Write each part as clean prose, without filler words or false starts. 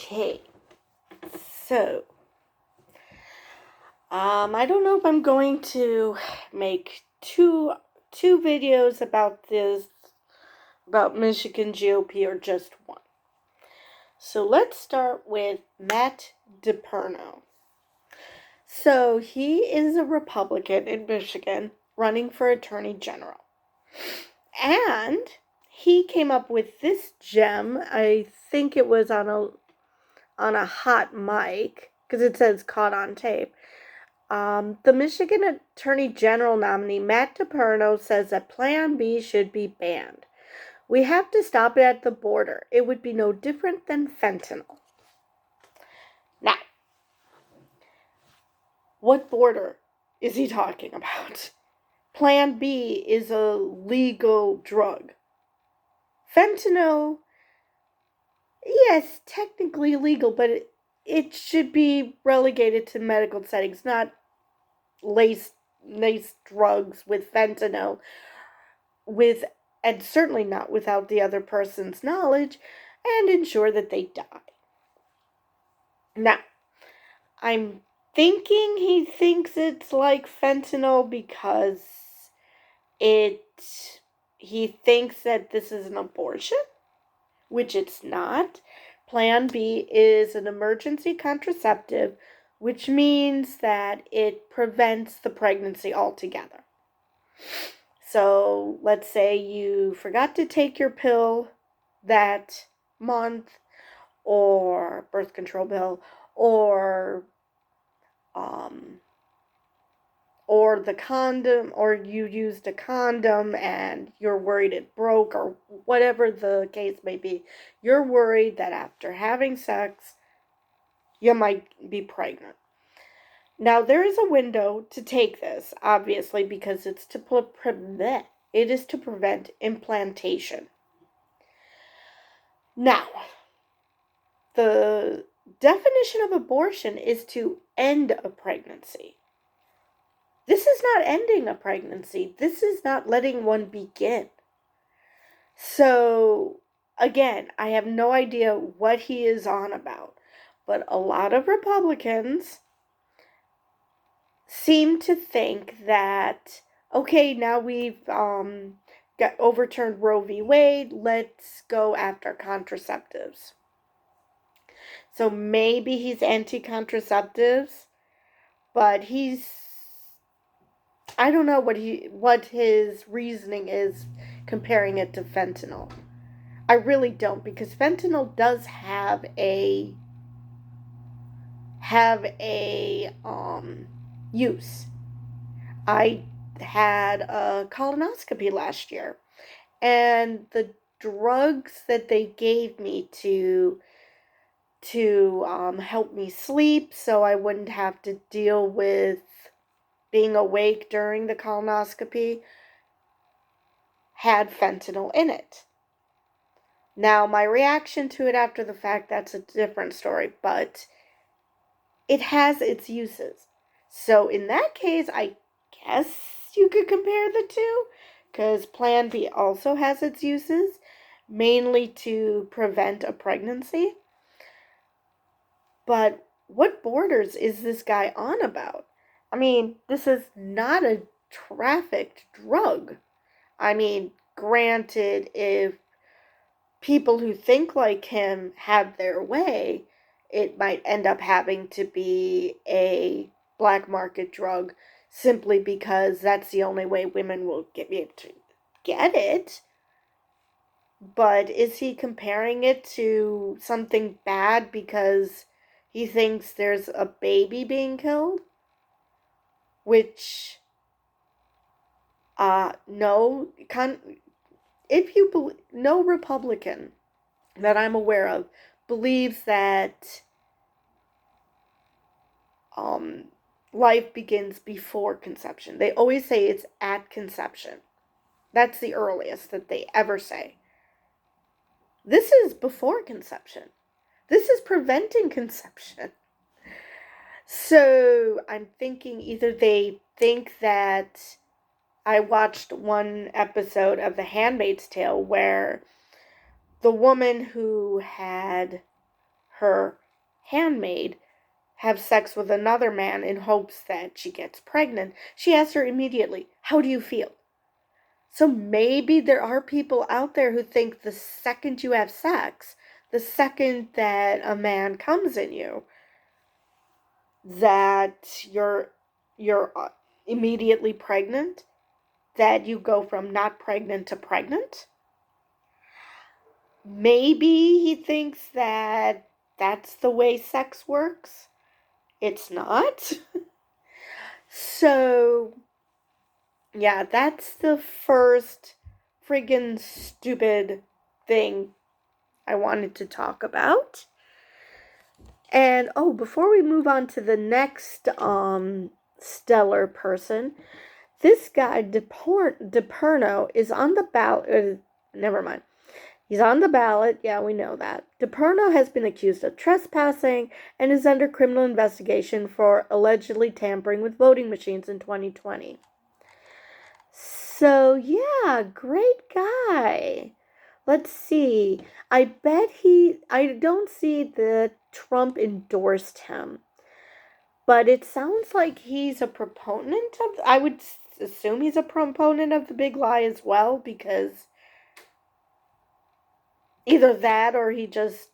Okay, so I don't know if I'm going to make two videos about Michigan GOP or just one. So let's start with Matt DePerno. So he is a Republican in Michigan running for Attorney General. And he came up with this gem. I think it was on a hot mic, because it says caught on tape. The Michigan Attorney General nominee, Matt DePerno, says that Plan B should be banned. We have to stop it at the border. It would be no different than fentanyl. Now, what border is he talking about? Plan B is a legal drug. Fentanyl, yes, technically legal, but it should be relegated to medical settings, not laced drugs with fentanyl, and certainly not without the other person's knowledge, and ensure that they die. Now, I'm thinking he thinks it's like fentanyl because he thinks that this is an abortion, which it's not. Plan B is an emergency contraceptive, which means that it prevents the pregnancy altogether. So let's say you forgot to take your pill that month, or birth control pill, or the condom, or you used a condom and you're worried it broke, or whatever the case may be. You're worried that after having sex, you might be pregnant. Now, there is a window to take this, obviously, because it is to prevent implantation. Now, the definition of abortion is to end a pregnancy. This is not ending a pregnancy. This is not letting one begin. So, again, I have no idea what he is on about, but a lot of Republicans seem to think that, okay, now we've got overturned Roe v. Wade, let's go after contraceptives. So maybe he's anti-contraceptives, but I don't know what his reasoning is comparing it to fentanyl. I really don't, because fentanyl does have a use. I had a colonoscopy last year, and the drugs that they gave me to help me sleep so I wouldn't have to deal with being awake during the colonoscopy had fentanyl in it. Now, my reaction to it after the fact, that's a different story, but it has its uses. So in that case, I guess you could compare the two, because Plan B also has its uses, mainly to prevent a pregnancy. But what borders is this guy on about? I mean, this is not a trafficked drug. I mean, granted, if people who think like him had their way, it might end up having to be a black market drug, simply because that's the only way women will be able to get it. But is he comparing it to something bad because he thinks there's a baby being killed? Which, no, no Republican that I'm aware of believes that life begins before conception. They always say it's at conception. That's the earliest that they ever say. This is before conception. This is preventing conception. So I'm thinking either they think that I watched one episode of The Handmaid's Tale where the woman who had her handmaid have sex with another man in hopes that she gets pregnant, she asks her immediately, "How do you feel?" So maybe there are people out there who think the second you have sex, the second that a man comes in you, that you're immediately pregnant, that you go from not pregnant to pregnant. Maybe he thinks that that's the way sex works. It's not. So, yeah, that's the first friggin' stupid thing I wanted to talk about. And, before we move on to the next stellar person, this guy, DePerno, is on the ballot. Never mind. He's on the ballot. Yeah, we know that. DePerno has been accused of trespassing and is under criminal investigation for allegedly tampering with voting machines in 2020. So, yeah, great guy. Let's see. I don't see that Trump endorsed him. But it sounds like he's a proponent of, I would assume he's a proponent of the big lie as well, because either that or he just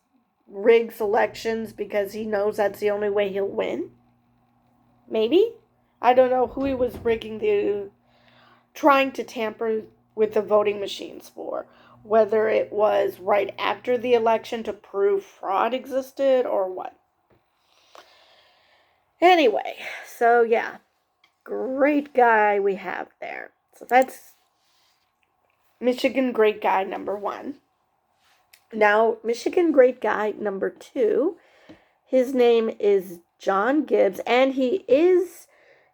rigs elections because he knows that's the only way he'll win. Maybe? I don't know who he was trying to tamper with the voting machines for. Whether it was right after the election to prove fraud existed or what. Anyway, so yeah, great guy we have there. So that's Michigan great guy number 1. Now, Michigan great guy number 2, his name is John Gibbs, and he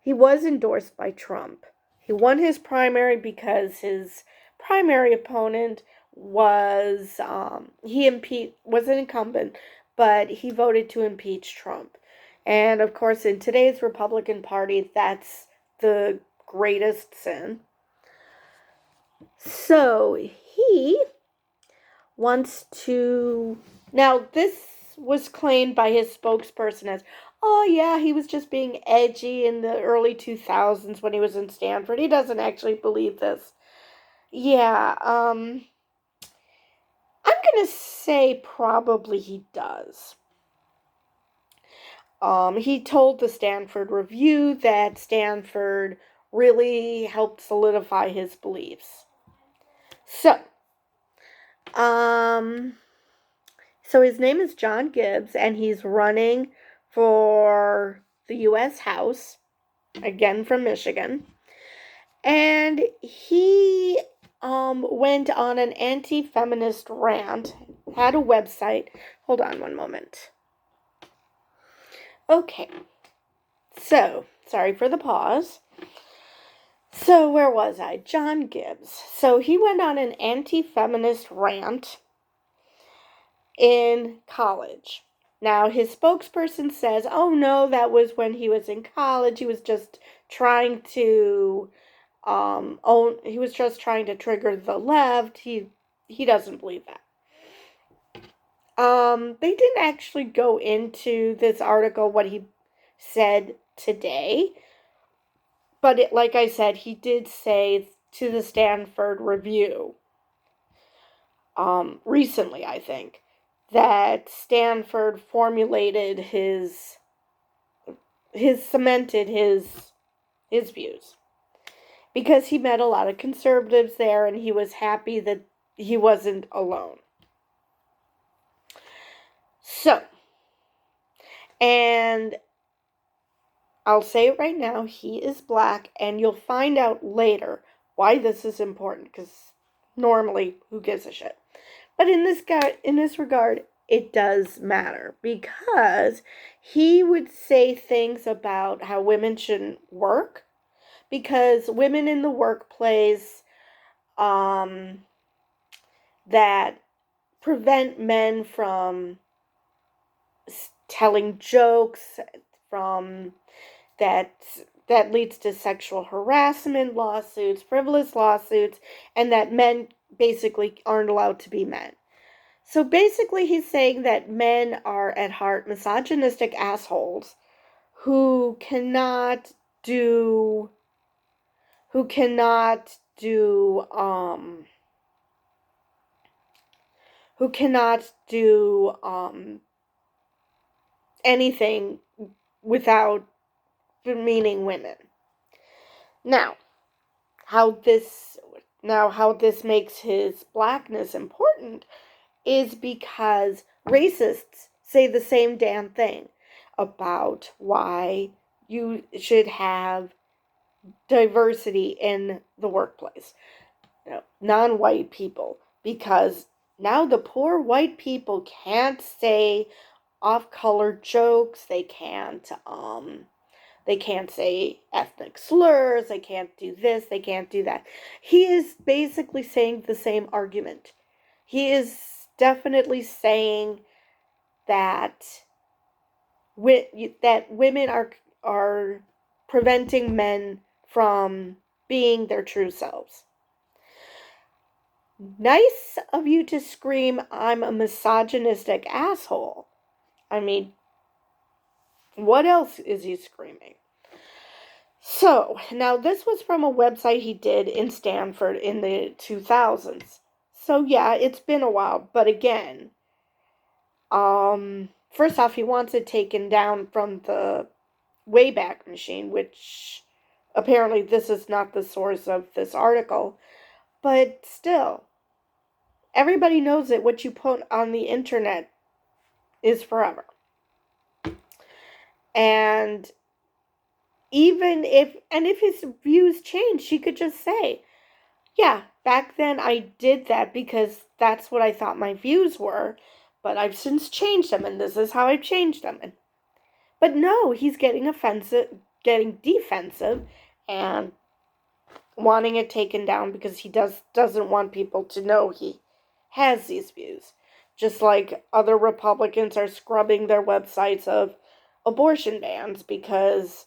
was endorsed by Trump. He won his primary because his primary opponent was was an incumbent, but he voted to impeach Trump. And of course, in today's Republican Party, that's the greatest sin. So he wants to... Now, this was claimed by his spokesperson as, oh yeah, he was just being edgy in the early 2000s when he was in Stanford. He doesn't actually believe this. Yeah, I'm gonna say probably he does. He told the Stanford Review that Stanford really helped solidify his beliefs. So his name is John Gibbs, and he's running for the U.S. House, again from Michigan. And he went on an anti-feminist rant, had a website. Hold on one moment. Okay, so, sorry for the pause. So, where was I? John Gibbs. So, he went on an anti-feminist rant in college. Now, his spokesperson says, oh no, that was when he was in college. He was just trying to he was just trying to trigger the left. He doesn't believe that. They didn't actually go into this article what he said today, but like I said, he did say to the Stanford Review recently, I think, that Stanford formulated cemented his views, because he met a lot of conservatives there and he was happy that he wasn't alone. So, and I'll say it right now, he is black, and you'll find out later why this is important, because normally, who gives a shit? But in this regard, it does matter, because he would say things about how women shouldn't work, because women in the workplace that prevent men from telling jokes, from that leads to sexual harassment lawsuits, frivolous lawsuits, and that men basically aren't allowed to be men. So basically, he's saying that men are at heart misogynistic assholes who cannot do who cannot do who cannot do anything without demeaning women. Now, how this how this makes his blackness important is because racists say the same damn thing about why you should have diversity in the workplace. Non-white people, because now the poor white people can't say off-color jokes. They can't say ethnic slurs. They can't do this. They can't do that. He is basically saying the same argument. He is definitely saying that women are preventing men from being their true selves. Nice of you to scream, "I'm a misogynistic asshole." I mean, what else is he screaming? So, now this was from a website he did in Stanford in the 2000s. So yeah, it's been a while, but again, first off, he wants it taken down from the Wayback Machine, which apparently this is not the source of this article, but still, everybody knows that what you put on the internet is forever. And if his views change, she could just say, yeah, back then I did that because that's what I thought my views were, but I've since changed them, and this is how I've changed them. But no, he's getting defensive, and wanting it taken down because he doesn't want people to know he has these views. Just like other Republicans are scrubbing their websites of abortion bans because,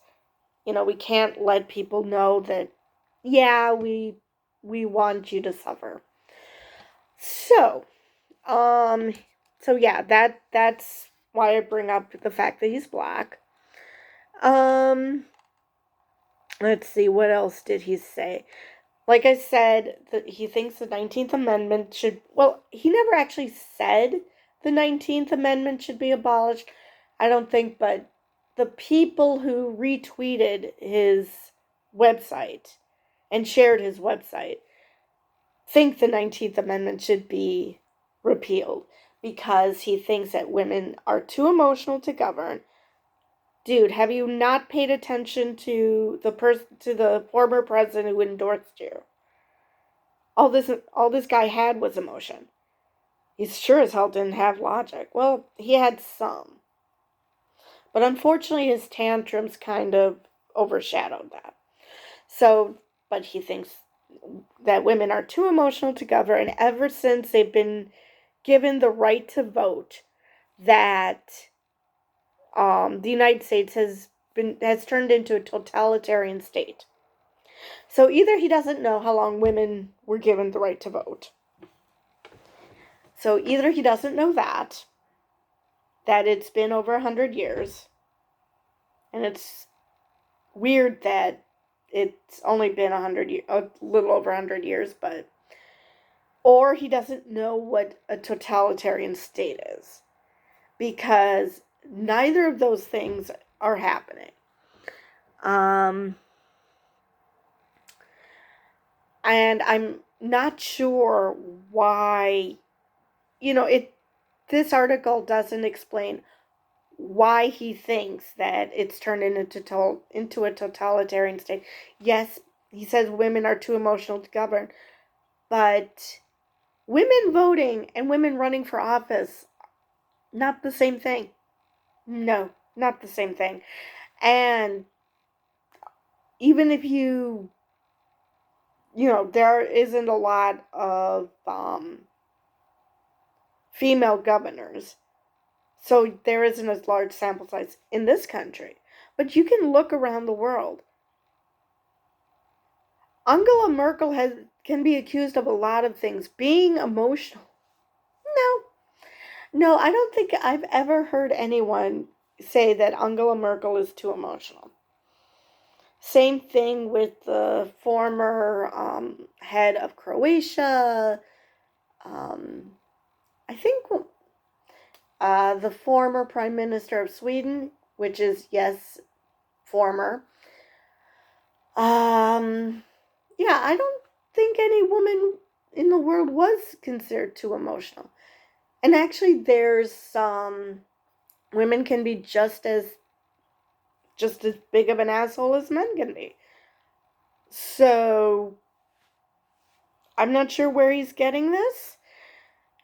we can't let people know that, yeah, we want you to suffer. So, yeah, that's why I bring up the fact that he's black. Let's see, what else did he say? Like I said, he thinks the 19th Amendment should, well, he never actually said the 19th Amendment should be abolished, I don't think, but the people who retweeted his website and shared his website think the 19th Amendment should be repealed because he thinks that women are too emotional to govern. Dude, have you not paid attention to the former president who endorsed you? All this guy had was emotion. He sure as hell didn't have logic. Well, he had some. But unfortunately his tantrums kind of overshadowed that. So, but he thinks that women are too emotional to govern, and ever since they've been given the right to vote, that the United States has turned into a totalitarian state. So either he doesn't know how long women were given the right to vote. So either he doesn't know that it's been over 100 years, and it's weird that it's only been a little over 100 years, but, or he doesn't know what a totalitarian state is, because neither of those things are happening. And I'm not sure why, this article doesn't explain why he thinks that it's turned into a totalitarian state. Yes, he says women are too emotional to govern, but women voting and women running for office, not the same thing. No, not the same thing. And even if there isn't a lot of female governors, so there isn't as large sample size in this country. But you can look around the world. Angela Merkel can be accused of a lot of things. Being emotional. No. No, I don't think I've ever heard anyone say that Angela Merkel is too emotional. Same thing with the former head of Croatia. I think the former Prime Minister of Sweden, which is, yes, former. Yeah, I don't think any woman in the world was considered too emotional. And actually, there's women can be just as big of an asshole as men can be. So I'm not sure where he's getting this.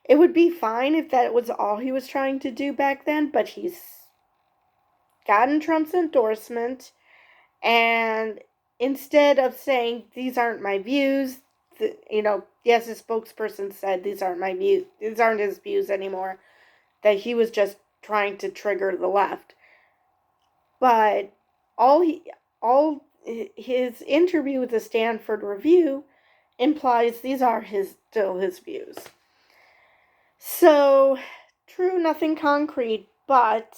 It would be fine if that was all he was trying to do back then, but he's gotten Trump's endorsement, and instead of saying these aren't my views, yes, his spokesperson said these aren't my views, these aren't his views anymore, that he was just trying to trigger the left. But all his interview with the Stanford Review implies these are still his views. So, true, nothing concrete, but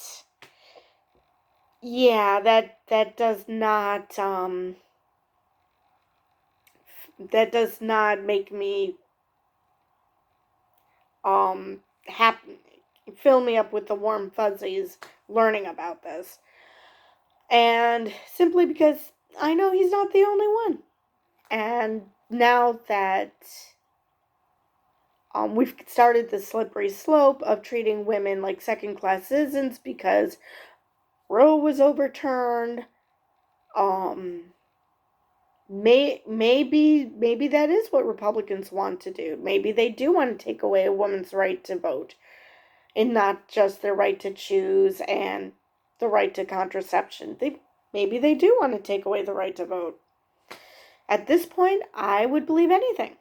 yeah, that does not make me happy, fill me up with the warm fuzzies learning about this. And simply because I know he's not the only one. And now that we've started the slippery slope of treating women like second-class citizens because Roe was overturned, maybe that is what Republicans want to do. Maybe they do want to take away a woman's right to vote, and not just their right to choose and the right to contraception. Maybe they do want to take away the right to vote. At this point, I would believe anything.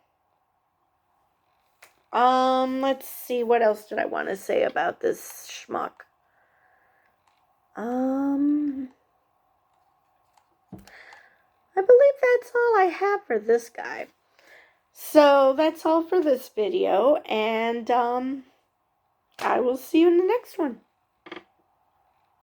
Let's see, what else did I want to say about this schmuck? I believe that's all I have for this guy. So that's all for this video, and I will see you in the next one.